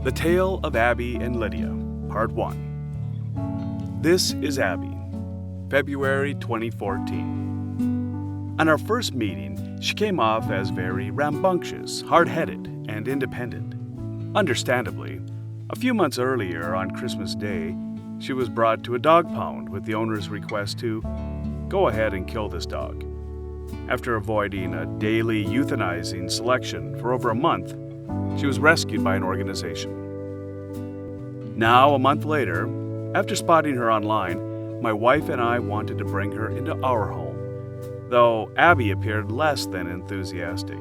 The Tale of Abby and Lydia, Part 1. This is Abby, February 2014. On our first meeting, she came off as very rambunctious, hard-headed, and independent. Understandably, a few months earlier, on Christmas Day, she was brought to a dog pound with the owner's request to go ahead and kill this dog. After avoiding a daily euthanizing selection for over a month, she was rescued by an organization. Now, a month later, after spotting her online, my wife and I wanted to bring her into our home, though Abby appeared less than enthusiastic.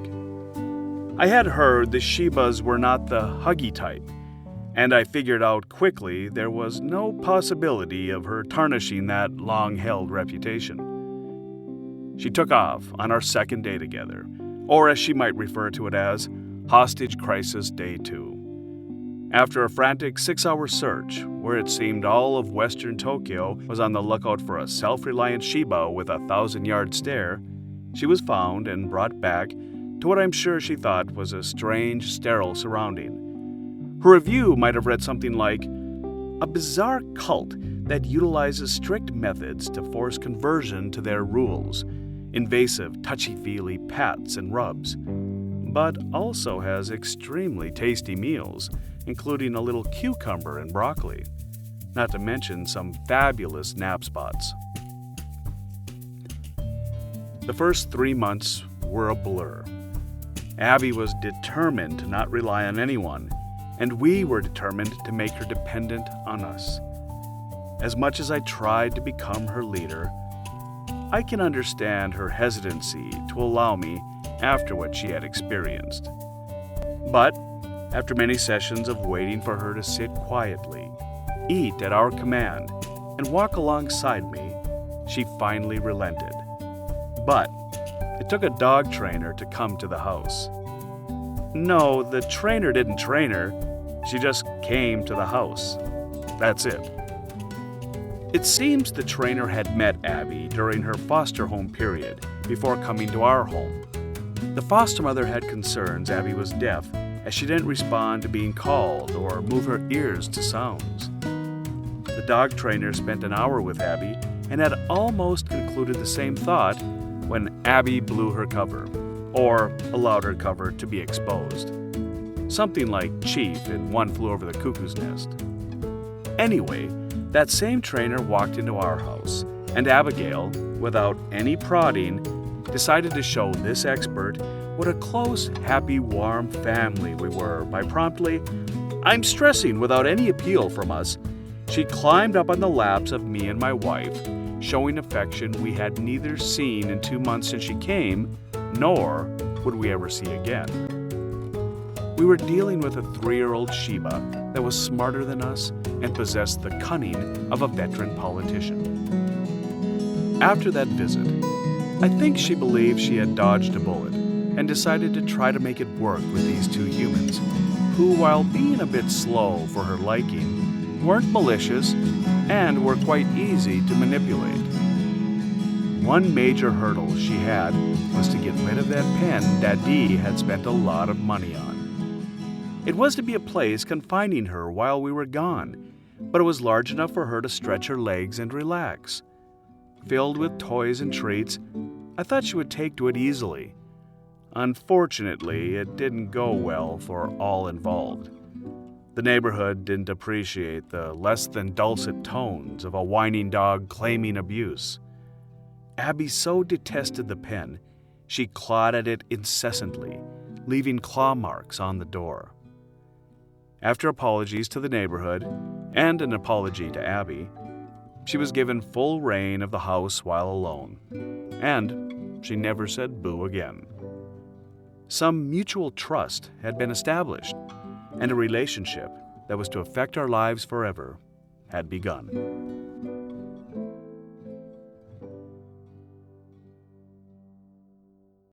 I had heard the Shibas were not the huggy type, and I figured out quickly there was no possibility of her tarnishing that long-held reputation. She took off on our second day together, or as she might refer to it as, Hostage Crisis Day 2. After a frantic 6-hour search, where it seemed all of Western Tokyo was on the lookout for a self-reliant Shiba with a 1,000-yard stare, she was found and brought back to what I'm sure she thought was a strange, sterile surrounding. Her review might have read something like, "A bizarre cult that utilizes strict methods to force conversion to their rules, invasive, touchy-feely pats and rubs, but also has extremely tasty meals, including a little cucumber and broccoli, not to mention some fabulous nap spots." The first 3 months were a blur. Abby was determined to not rely on anyone, and we were determined to make her dependent on us. As much as I tried to become her leader, I can understand her hesitancy to allow me after what she had experienced. But after many sessions of waiting for her to sit quietly, eat at our command, and walk alongside me, she finally relented. But it took a dog trainer to come to the house. No, the trainer didn't train her. She just came to the house. That's it. It seems the trainer had met Abby during her foster home period before coming to our home. The foster mother had concerns Abby was deaf, as she didn't respond to being called or move her ears to sounds. The dog trainer spent an hour with Abby and had almost concluded the same thought when Abby blew her cover, or allowed her cover to be exposed. Something like Chief in One Flew Over the Cuckoo's Nest. Anyway, that same trainer walked into our house, and Abigail, without any prodding, decided to show this expert what a close, happy, warm family we were by promptly, "I'm stressing," without any appeal from us. She climbed up on the laps of me and my wife, showing affection we had neither seen in 2 months since she came, nor would we ever see again. We were dealing with a 3-year-old Shiba that was smarter than us and possessed the cunning of a veteran politician. After that visit, I think she believed she had dodged a bullet and decided to try to make it work with these two humans, who, while being a bit slow for her liking, weren't malicious and were quite easy to manipulate. One major hurdle she had was to get rid of that pen Daddy had spent a lot of money on. It was to be a place confining her while we were gone, but it was large enough for her to stretch her legs and relax. Filled with toys and treats, I thought she would take to it easily. Unfortunately, it didn't go well for all involved. The neighborhood didn't appreciate the less than dulcet tones of a whining dog claiming abuse. Abby so detested the pen, she clawed at it incessantly, leaving claw marks on the door. After apologies to the neighborhood, and an apology to Abby, she was given full reign of the house while alone, and she never said boo again. Some mutual trust had been established, and a relationship that was to affect our lives forever had begun.